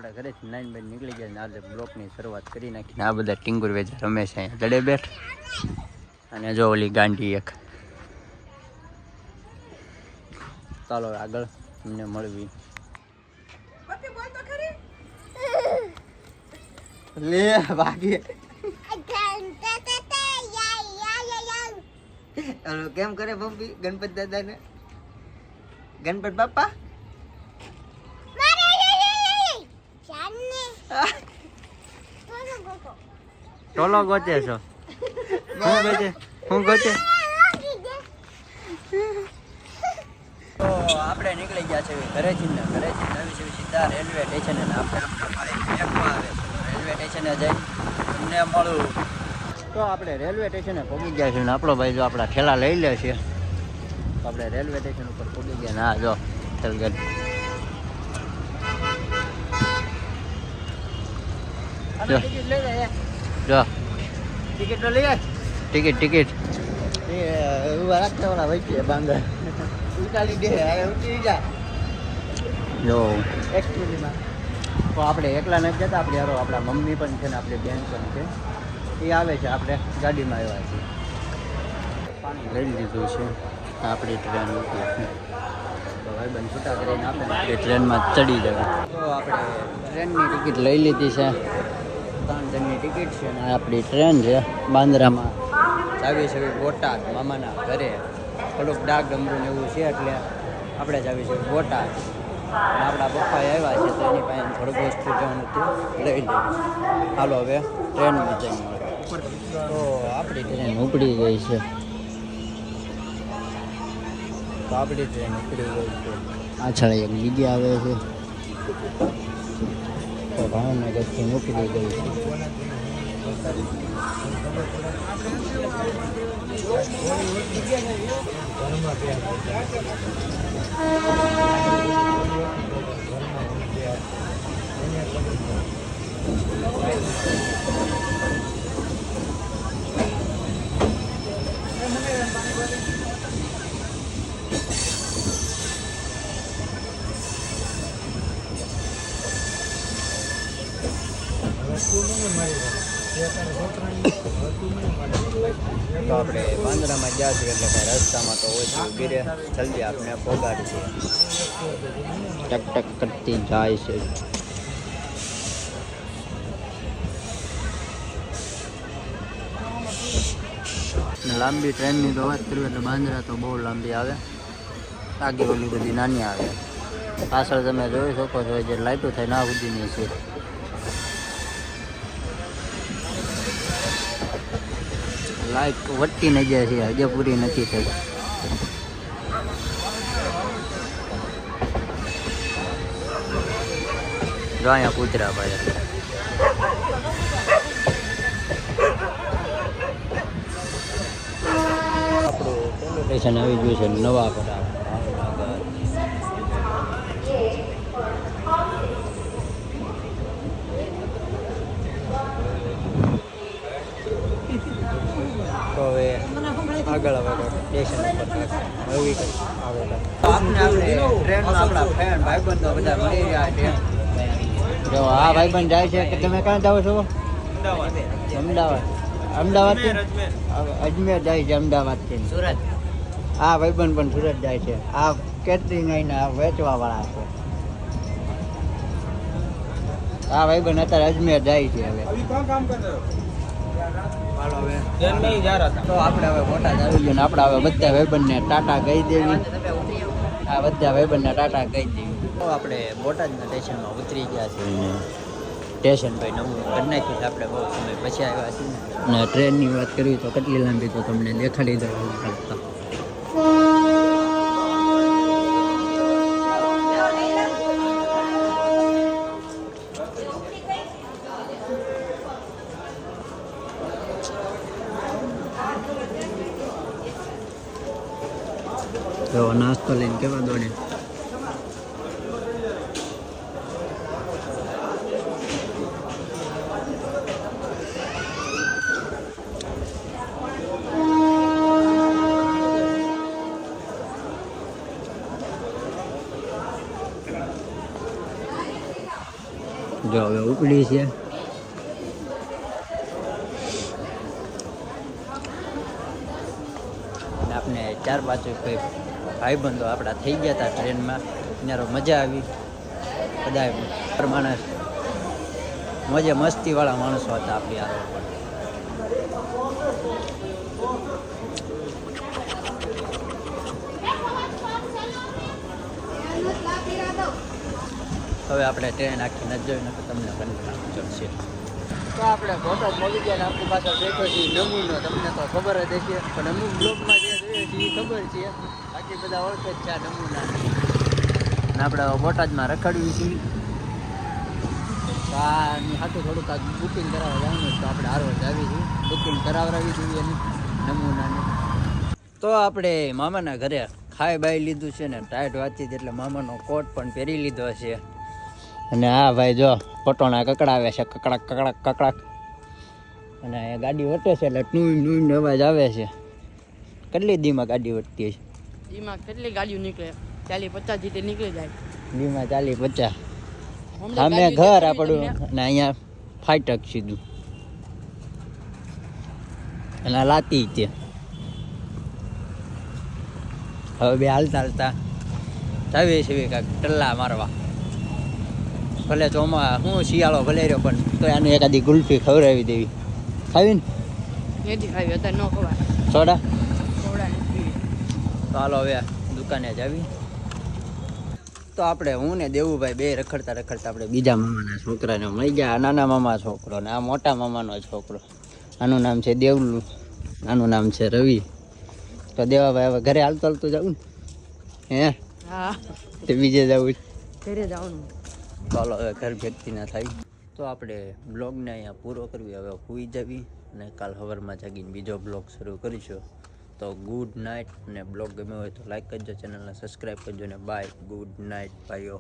આપણે ઘરેથી 9 વાગે નીકળી ગયા ને આજે બ્લોકની શરૂઆત કરી નાખીને આ બધા ટીંગુર વેચા રમે છે અહીંયા દડે બેઠ અને જો ઓલી ગાંડી એક ચાલો આગળ અમને મળવી લે ભાગી હલો કેમ કરે પપ્પી ગણપત દાદા ને ગણપત બાપા ટોલો ગોચે છો હું ગોચે તો આપણે નીકળી ગયા છે ઘરેથી નવી સીધા રેલવે સ્ટેશન અને આપણે આવે રેલવે સ્ટેશને જઈ તમને મળું તો આપણે રેલવે સ્ટેશને પહોંચી ગયા છીએ ને આપણો ભાઈ જો આપણા ઠેલા લઈ લે છે તો આપણે રેલવે સ્ટેશન ઉપર પહોંચી ગયા ને હા જો ઠેલગઢ જો ટિકિટ તો લઈ ટિકિટ એ રાખવાના હોય છે બાંગર ઉતારી દે ઉતરી જા જો એક્ચ્યુઅલીમાં તો આપણે એકલા નથી જતા આપણે યારો આપણા મમ્મી પણ છે ને આપણી બેન પણ છે એ આવે છે આપણે ગાડીમાં આવ્યા છીએ પાણી લઈ લીધું છે આપણી ટ્રેન ઉતરી છે તો ભાઈબંધ છૂટા કરીને આપણે ટ્રેનમાં ચડી જવા તો આપણે ટ્રેનની ટિકિટ લઈ લીધી છે 3 જણની ટિકિટ છે અને આપણી ટ્રેન છે બાંદ્રામાં જાવી છે બોટાદ મામાના ઘરે થોડુંક ડાક ડમરું એવું છે એટલે આપણે જાવી છે બોટાદ અને આપણા પપ્પા આવ્યા છે તો એની પાસે થોડુંક વસ્તુ જવાનું લઈ લઈએ હાલો હવે ટ્રેનમાં જઈને તો આપણી ટ્રેન ઉપડી ગઈ છે પાછળ એક બીજી આવે છે તો ભાવનગરથી ઉપડી ગઈ છે તો આપણે બાંદ્રામાં ગયા છીએ એટલે કાંઈ રસ્તામાં તો ઓછી ઊભી રહે જલ્દી આપણે પહોંચાડી છે ટક કરતી જાય છે લાંબી ટ્રેનની તો વાત કરીએ એટલે બાંદ્રા તો બહુ લાંબી આવે આગળ ઓલી બધી નાની આવે પાછળ તમે જોઈ શકો છો જે લાઈટો થાય ના સુધીની છે લાઈટ વધતી ન જાય છે હજે પૂરી નથી થઈ જો અહીંયા કૂતરા ભાઈ આપણું સ્ટેશન આવી ગયું છે નવાપરા તો હવે આગળ આવે સ્ટેશન ઉપર નવી આવેલા આપણે ટ્રેનમાં આપણા ફ્રેન્ડ ભાઈબંધો બધા મળી રહ્યા છે જો આ ભાઈબંધ જાય છે કે તમે ક્યાં જાઓ છો અમદાવાદથી અજમેર જાય છે અમદાવાદથી સુરત હા ભાઈબંધ પણ સુરત જાય છે આ કેટરિંગ આવીને વેચવા વાળા છે આ ભાઈબંધ અત્યારે અજમેર જાય છે હવે તો આપણે હવે બોટાદ આવી ગયું ને આપણે હવે બધા ભાઈબંધને ટાટા કહી દેવી આ બધા ભાઈબંધને ટાટા કહી દેવી તો આપણે બોટાદના સ્ટેશનમાં ઉતરી ગયા છીએ સ્ટેશન ભાઈ નવું કરી નાખ્યું છે આપણે બહુ સમય પછી આવ્યા છીએ અને ટ્રેનની વાત કરવી તો કેટલી લાંબી તો તમને દેખાડી દઉં તો નાસ્તો લઈને કેવા દોડે જો હવે ઉપડી છે. આપણે 4-5 ભાઈબંધો આપણા થઈ ગયા હતા ટ્રેનમાં. ત્યારે મજા આવી. બધા માણસ મજે મસ્તીવાળા માણસો હતા આપણી હારે. હવે આપણે ટ્રેન આખી ન જોઈ નાખો તમને કંટાળો ચડશે. તો આપણે ફોટો મળી ગયા આપણી પાસે બેઠો છીએ નમૂનો. તમને તો ખબર જ હશે પણ અમુક બ્લોગમાં જે જોઈએ છે એ ખબર છે. બાકી બધા ઓળખે જ છે આ નમૂના. અને આપણે બોટાદમાં રખડવી છીએ. આની હાથું થોડુંક આ બુકિંગ કરાવવા જવાનું તો આપણે હારવાર આવી છીએ. બુકિંગ કરાવડાવી જોઈએ એની નમૂનાની. તો આપણે મામાના ઘરે ખાઈ બાઈ લીધું છે ને ટાઈટ વાંચી એટલે મામાનો કોટ પણ પહેરી લીધો છે. અને હા ભાઈ જો પટોણા કકડાવે છે. કકડાક કકડાક કકડાક. અને ગાડી વટે છે એટલે ટૂમ અવાજ આવે છે. કેટલી દીમાં ગાડી વટતી છે? દીમાં કેટલી ગાડીઓ નીકળે? 40-50 જેટલી નીકળી જાય દીમાં 40-50. સામે ઘર આપણું અને અહીંયા ફાટક સીધું અને લાતી છે. હવે બે હાલતા હાલતા જાવીએ છીએ કાંઈક ટલ્લા મારવા. ભલે ચોમાં હું શિયાળો ભલે રહ્યો પણ તો આને એકાદી ગુલ્ફી ખવડાવી દેવી. ખાવી ને? નથી ખાવી અત્યારે ન ખવાય. સોડા નથી. તો હાલો હવે દુકાને જ આવી. તો આપણે હું ને દેવુભાઈ બે રખડતા રખડતા આપણે બીજા મામાના છોકરાને મળી ગયા. નાના મામા છોકરો ને આ મોટા મામાનો છોકરો. આનું નામ છે દેવલું, આનું નામ છે રવિ. તો દેવાભાઈ હવે ઘરે હાલતો હાલતું જવું ને? હે હા તે બીજે જવું ઘરે જવાનું. ચાલો હવે ઘર ભેગતી ના થાય. તો આપણે બ્લોગને અહીંયા પૂરો કરવી. હવે સૂઈ જવી અને કાલ સવારમાં જાગીને બીજો બ્લોગ શરૂ કરીશું. તો ગુડ નાઇટ. અને બ્લોગ ગમ્યો હોય તો લાઈક કરજો, ચેનલને સબસ્ક્રાઈબ કરજો ને બાય. ગુડ નાઇટ ભાઈઓ.